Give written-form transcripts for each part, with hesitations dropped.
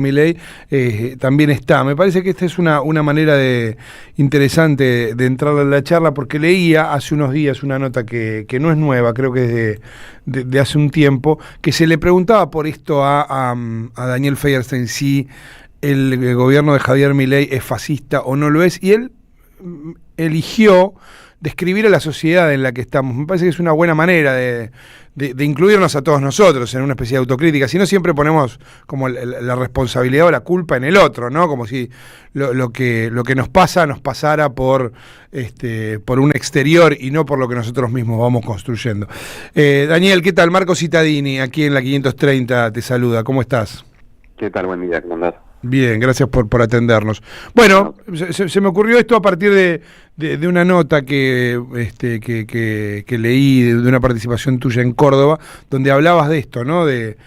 Milei también está. Me parece que esta es una manera interesante de entrar a la charla, porque leía hace unos días una nota que no es nueva, creo que es de hace un tiempo, que se le preguntaba por esto a Daniel Feuerstein, si el gobierno de Javier Milei es fascista o no lo es, y él eligió describir a la sociedad en la que estamos. Me parece que es una buena manera de incluirnos a todos nosotros en una especie de autocrítica. Si no, siempre ponemos como la responsabilidad o la culpa en el otro, ¿no? Como si lo que nos pasara por un exterior y no por lo que nosotros mismos vamos construyendo. Daniel, ¿qué tal? Marco Cittadini, aquí en la 530, te saluda. ¿Cómo estás? ¿Qué tal? Buen día, ¿cómo andás? Bien, gracias por atendernos. Bueno, se me ocurrió esto a partir de una nota que leí de una participación tuya en Córdoba, donde hablabas de esto, ¿no? De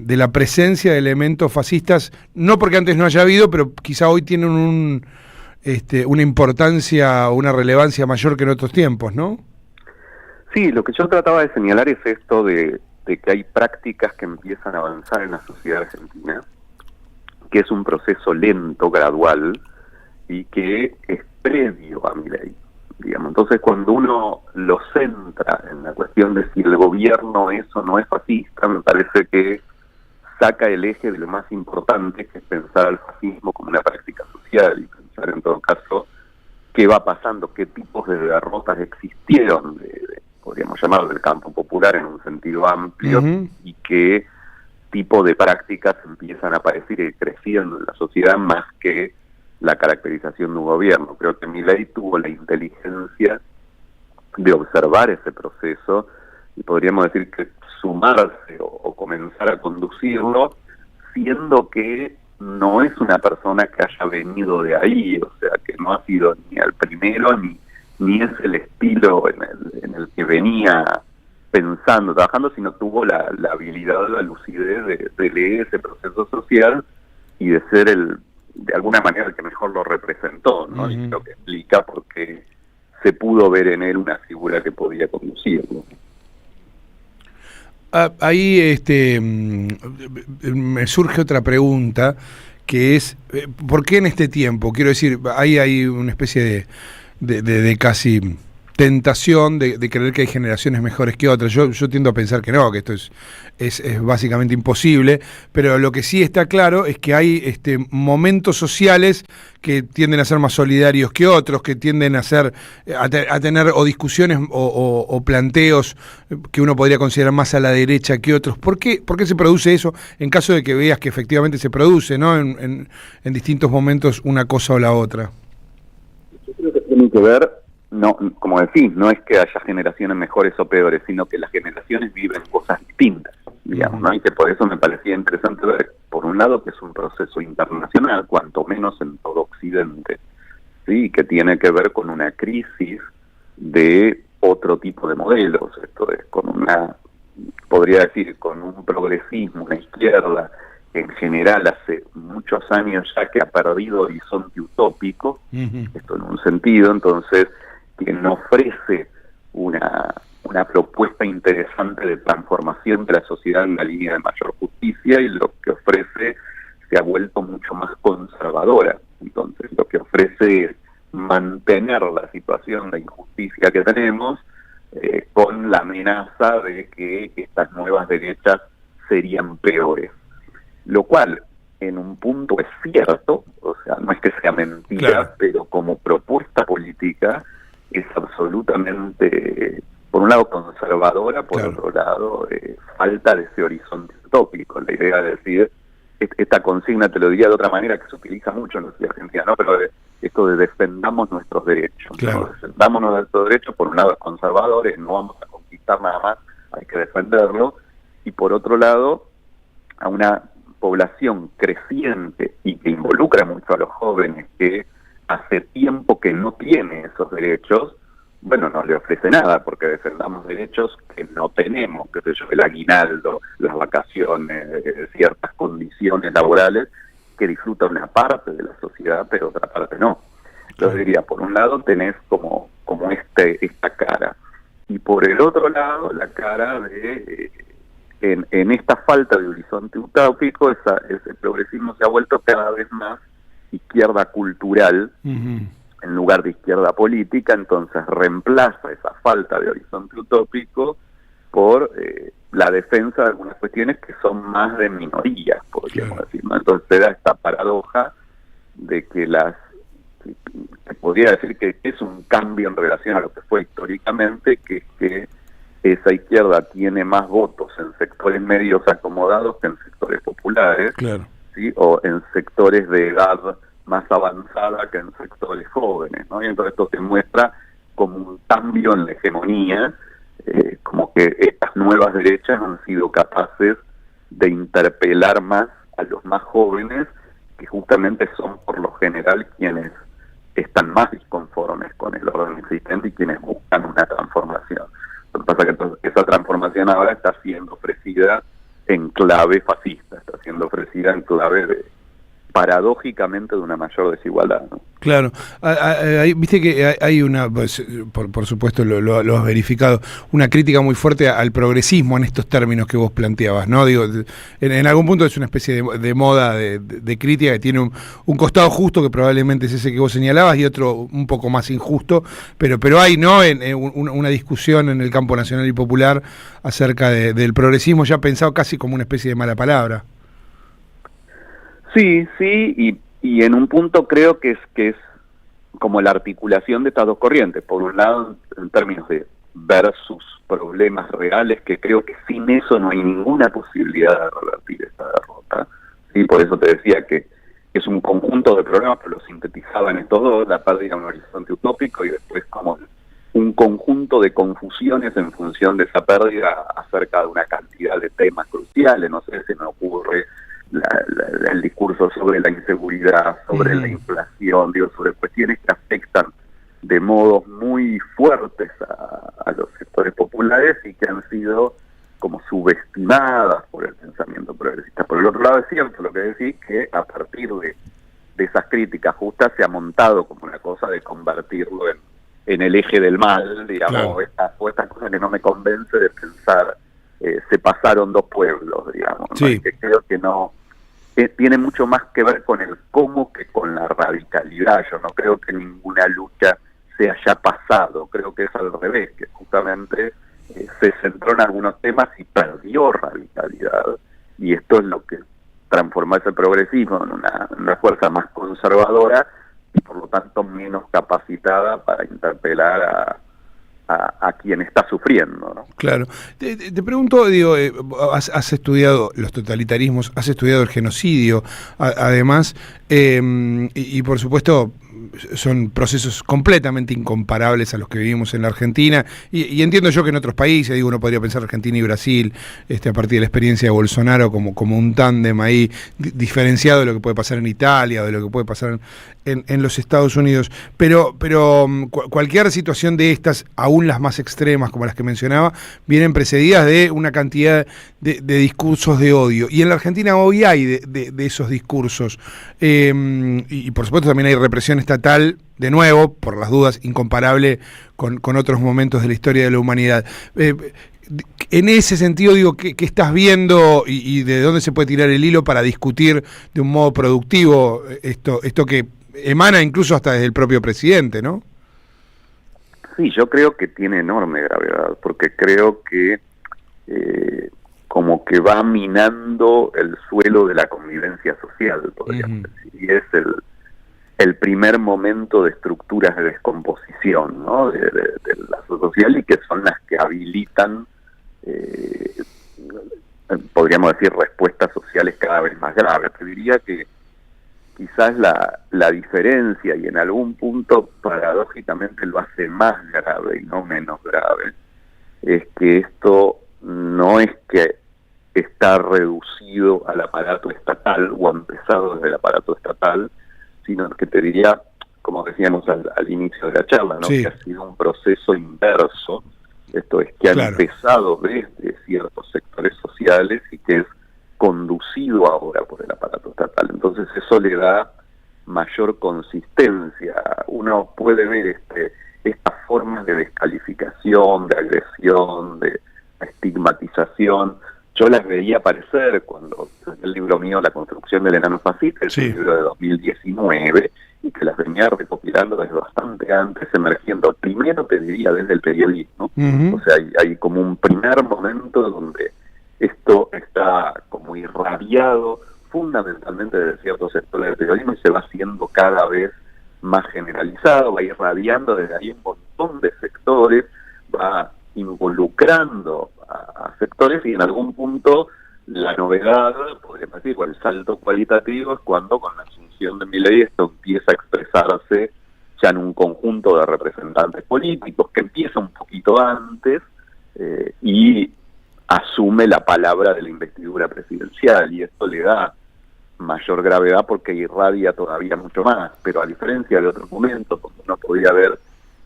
la presencia de elementos fascistas, no porque antes no haya habido, pero quizá hoy tienen una importancia o una relevancia mayor que en otros tiempos, ¿no? Sí, lo que yo trataba de señalar es esto de que hay prácticas que empiezan a avanzar en la sociedad argentina, que es un proceso lento, gradual, y que es previo a Milei, digamos. Entonces, cuando uno lo centra en la cuestión de si el gobierno es o no es fascista, me parece que saca el eje de lo más importante, que es pensar al fascismo como una práctica social, y pensar en todo caso qué va pasando, qué tipos de derrotas existieron, podríamos llamarlo del campo popular en un sentido amplio, y qué tipo de prácticas empiezan a aparecer y creciendo en la sociedad más que la caracterización de un gobierno. Creo que Milei tuvo la inteligencia de observar ese proceso y podríamos decir que sumarse o comenzar a conducirlo, siendo que no es una persona que haya venido de ahí, o sea, que no ha sido ni el primero ni es el estilo en el que venía pensando, trabajando, sino tuvo la habilidad, la lucidez de leer ese proceso social y de ser de alguna manera el que mejor lo representó, ¿no? Y lo que explica por qué se pudo ver en él una figura que podía conducirlo. Ahí me surge otra pregunta, que es, ¿por qué en este tiempo? Quiero decir, ahí hay una especie de casi tentación de creer que hay generaciones mejores que otras. Yo tiendo a pensar que no, que esto es básicamente imposible, pero lo que sí está claro es que hay momentos sociales que tienden a ser más solidarios que otros, que tienden a tener o discusiones o planteos que uno podría considerar más a la derecha que otros. ¿Por qué se produce eso? En caso de que veas que efectivamente se produce, ¿no? En distintos momentos una cosa o la otra. Yo creo que tiene que ver, no, como decís, no es que haya generaciones mejores o peores, sino que las generaciones viven cosas distintas, digamos, ¿no? Y que por eso me parecía interesante ver, por un lado, que es un proceso internacional, cuanto menos en todo Occidente, ¿sí? Que tiene que ver con una crisis de otro tipo de modelos, esto es, podría decir, con un progresismo, una izquierda, en general hace muchos años ya que ha perdido horizonte utópico, esto en un sentido, entonces, quien ofrece una propuesta interesante de transformación de la sociedad en la línea de mayor justicia, y lo que ofrece se ha vuelto mucho más conservadora. Entonces, lo que ofrece es mantener la situación de injusticia que tenemos, con la amenaza de que estas nuevas derechas serían peores. Lo cual, en un punto es cierto, o sea, no es que sea mentira, claro, pero como propuesta política es absolutamente, por un lado, conservadora, por claro, otro lado, falta de ese horizonte utópico. La idea de decir, esta consigna, te lo diría de otra manera, que se utiliza mucho en la sociedad argentina, ¿no? Pero esto de defendamos nuestros derechos, claro, ¿no? Defendamos nuestros derechos, por un lado es conservador, no vamos a conquistar nada más, hay que defenderlo, y por otro lado, a una población creciente y que involucra mucho a los jóvenes, que hace tiempo que no tiene esos derechos, bueno, no le ofrece nada, porque defendamos derechos que no tenemos, qué sé yo, el aguinaldo, las vacaciones, ciertas condiciones laborales que disfruta una parte de la sociedad, pero otra parte no. Entonces diría, por un lado tenés como esta cara, y por el otro lado la cara de en esta falta de horizonte utópico, ese progresismo se ha vuelto cada vez más izquierda cultural en lugar de izquierda política, entonces reemplaza esa falta de horizonte utópico por la defensa de algunas cuestiones que son más de minorías, podríamos decir, ¿no? Entonces se da esta paradoja de que se podría decir que es un cambio en relación a lo que fue históricamente, que es que esa izquierda tiene más votos en sectores medios acomodados que en sectores populares, ¿sí? O en sectores de edad más avanzada que en sectores jóvenes, ¿no? Y entonces esto se muestra como un cambio en la hegemonía, como que estas nuevas derechas han sido capaces de interpelar más a los más jóvenes, que justamente son por lo general quienes están más disconformes con el orden existente y quienes buscan una transformación. Lo que pasa es que esa transformación ahora está siendo ofrecida en clave fascista, está siendo ofrecida en clave paradójicamente de una mayor desigualdad, ¿no? Claro, viste que hay una, pues, por supuesto lo has verificado, una crítica muy fuerte al progresismo en estos términos que vos planteabas, ¿no? Digo, en algún punto es una especie de moda de crítica que tiene un costado justo, que probablemente es ese que vos señalabas, y otro un poco más injusto, pero hay, ¿no?, una discusión en el campo nacional y popular acerca del progresismo, ya pensado casi como una especie de mala palabra. Sí, y en un punto creo que es como la articulación de estas dos corrientes. Por un lado, en términos de ver sus problemas reales, que creo que sin eso no hay ninguna posibilidad de revertir esta derrota. Sí, por eso te decía que es un conjunto de problemas que lo sintetizaban estos dos, la pérdida de un horizonte utópico y después como un conjunto de confusiones en función de esa pérdida acerca de una cantidad de temas cruciales. No sé, se me ocurre el discurso sobre la inseguridad, sobre la inflación, sobre cuestiones que afectan de modos muy fuertes a los sectores populares y que han sido como subestimadas por el pensamiento progresista. Por el otro lado es cierto lo que decís, que a partir de esas críticas justas se ha montado como una cosa de convertirlo en el eje del mal, digamos. Claro. Esta cosa que no me convence de pensar se pasaron dos pueblos, digamos, ¿no? Sí. Que creo que no tiene mucho más que ver con el cómo que con la radicalidad. Yo no creo que ninguna lucha se haya pasado, creo que es al revés, que justamente se centró en algunos temas y perdió radicalidad, y esto es lo que transformó ese progresismo en una fuerza más conservadora y por lo tanto menos capacitada para interpelar a quien está sufriendo, ¿no? Claro. Te pregunto, digo, has estudiado los totalitarismos, has estudiado el genocidio, además, y por supuesto son procesos completamente incomparables a los que vivimos en la Argentina, y entiendo yo que en otros países, digo, uno podría pensar Argentina y Brasil, a partir de la experiencia de Bolsonaro como un tándem ahí diferenciado de lo que puede pasar en Italia o de lo que puede pasar en los Estados Unidos, pero cualquier situación de estas, aún las más extremas como las que mencionaba, vienen precedidas de una cantidad de discursos de odio, y en la Argentina hoy hay de esos discursos, y por supuesto también hay represión estatal, de nuevo, por las dudas, incomparable con otros momentos de la historia de la humanidad. En ese sentido, digo, ¿qué estás viendo y de dónde se puede tirar el hilo para discutir de un modo productivo esto que emana incluso hasta desde el propio presidente, ¿no? Sí, yo creo que tiene enorme gravedad, porque creo que como que va minando el suelo de la convivencia social, podríamos decir, y es el primer momento de estructuras de descomposición, ¿no?, de la social, y que son las que habilitan, podríamos decir, respuestas sociales cada vez más graves. Te diría que quizás la diferencia, y en algún punto paradójicamente lo hace más grave y no menos grave, es que esto no es que está reducido al aparato estatal o ha empezado desde el aparato estatal, sino que te diría, como decíamos al inicio de la charla, ¿no?, que ha sido un proceso inverso. Esto es que ha empezado desde ciertos sectores sociales y que es conducido ahora por el aparato estatal. Entonces eso le da mayor consistencia. Uno puede ver estas formas de descalificación, de agresión, de estigmatización, yo las veía aparecer cuando el libro mío, La construcción del enano fascista, es un libro de 2019, y que las venía recopilando desde bastante antes, emergiendo, primero te diría desde el periodismo, o sea, hay como un primer momento donde esto está como irradiado fundamentalmente de ciertos sectores del periodismo y se va haciendo cada vez más generalizado, va irradiando desde ahí un montón de sectores, va involucrando a sectores, y en algún punto la novedad, podríamos decir, o el salto cualitativo, es cuando con la asunción de Milei esto empieza a expresarse ya en un conjunto de representantes políticos, que empieza un poquito antes y asume la palabra de la investidura presidencial, y esto le da mayor gravedad porque irradia todavía mucho más, pero a diferencia de otros momentos donde uno podía ver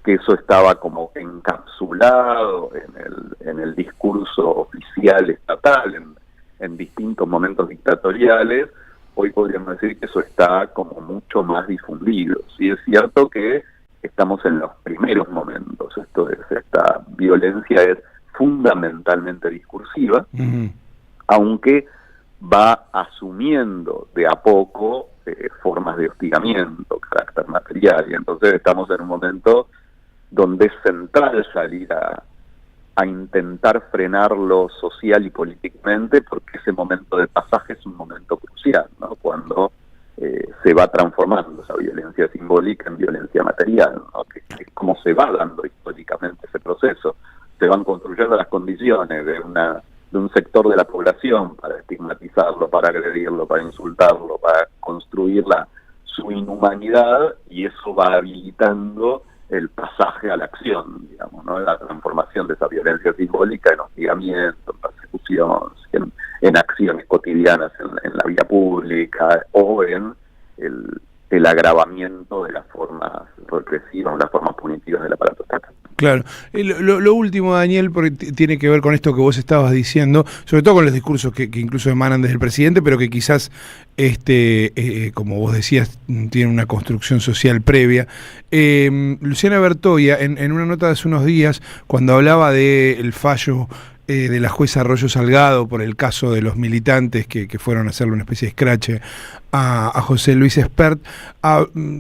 que eso estaba como encapsulado en el discurso oficial estatal, en distintos momentos dictatoriales, hoy podríamos decir que eso está como mucho más difundido. Sí, es cierto que estamos en los primeros momentos, esta violencia es fundamentalmente discursiva, aunque va asumiendo de a poco formas de hostigamiento, carácter material, y entonces estamos en un momento donde es central salir a intentar frenarlo social y políticamente, porque ese momento de pasaje es un momento crucial, ¿no? Cuando se va transformando esa violencia simbólica en violencia material, ¿no? Que es como se va dando históricamente ese proceso. Se van construyendo las condiciones de un sector de la población para estigmatizarlo, para agredirlo, para insultarlo, para construir su inhumanidad, y eso va habilitando el pasaje a la acción, digamos, ¿no? La transformación de esa violencia simbólica en hostigamiento, en persecución, en acciones cotidianas en la vía pública, o en el agravamiento de las formas represivas o las formas punitivas del aparato estatal. Claro. Lo último, Daniel, porque tiene que ver con esto que vos estabas diciendo, sobre todo con los discursos que incluso emanan desde el presidente, pero que quizás, como vos decías, tienen una construcción social previa. Luciana Bertoia, en una nota de hace unos días, cuando hablaba del fallo de la jueza Arroyo Salgado por el caso de los militantes que fueron a hacerle una especie de escrache a José Luis Espert,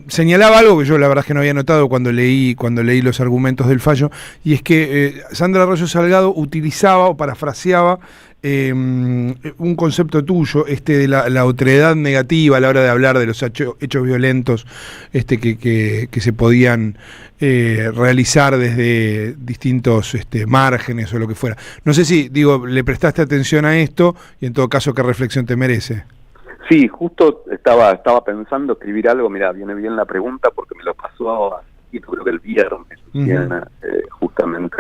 señalaba algo que yo la verdad es que no había notado cuando leí los argumentos del fallo, y es que Sandra Arroyo Salgado utilizaba o parafraseaba un concepto tuyo, de la otredad negativa a la hora de hablar de los hechos violentos que se podían realizar desde distintos márgenes o lo que fuera. No sé si, le prestaste atención a esto, y en todo caso, ¿qué reflexión te merece? Sí, justo estaba pensando escribir algo, mirá, viene bien la pregunta porque me lo pasó así, creo que el viernes, justamente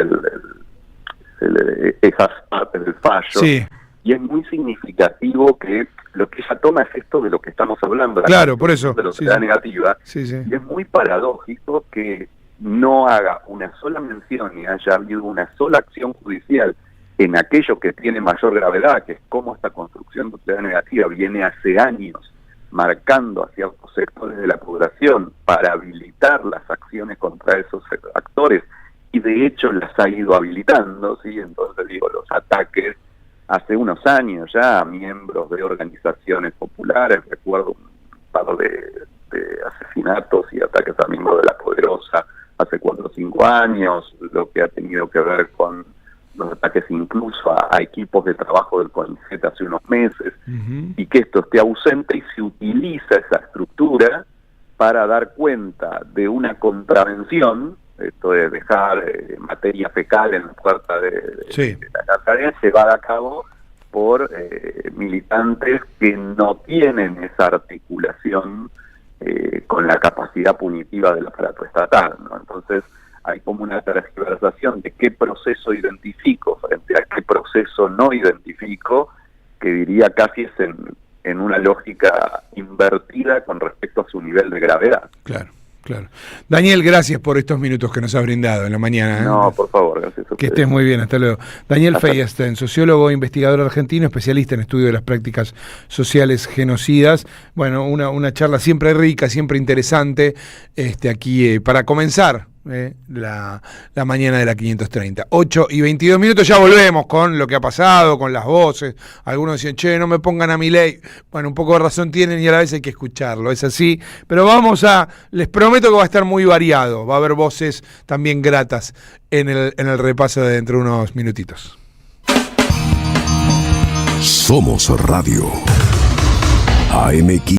esas partes del fallo. Sí. Y es muy significativo que lo que ella toma es esto de lo que estamos hablando, claro, por eso, de la sociedad negativa, sí. Y es muy paradójico que no haga una sola mención ni haya habido una sola acción judicial en aquello que tiene mayor gravedad, que es cómo esta construcción de sociedad negativa viene hace años marcando a ciertos sectores de la población para habilitar las acciones contra esos actores, y de hecho las ha ido habilitando, ¿sí? Entonces los ataques hace unos años ya a miembros de organizaciones populares, recuerdo un par de asesinatos y ataques a miembros de La Poderosa hace 4 o 5 años, lo que ha tenido que ver con los ataques incluso a equipos de trabajo del CONICET hace unos meses, y que esto esté ausente y se utiliza esa estructura para dar cuenta de una contravención, esto de dejar materia fecal en la puerta de la casa, llevada a cabo por militantes que no tienen esa articulación con la capacidad punitiva del aparato estatal, ¿no? Entonces hay como una tergiversación de qué proceso identifico frente a qué proceso no identifico, que diría casi es en una lógica invertida con respecto a su nivel de gravedad. Claro. Daniel, gracias por estos minutos que nos has brindado en la mañana. No, por favor, gracias a ustedes. Que estés muy bien, hasta luego. Daniel Feierstein, sociólogo e investigador argentino, especialista en estudio de las prácticas sociales genocidas. Bueno, una charla siempre rica, siempre interesante, aquí para comenzar la mañana de la 530. 8:22, ya volvemos con lo que ha pasado, con las voces. Algunos decían, che, no me pongan a Milei. Bueno, un poco de razón tienen y a la vez hay que escucharlo, es así. Pero les prometo que va a estar muy variado, va a haber voces también gratas en el repaso de dentro de unos minutitos. Somos Radio AM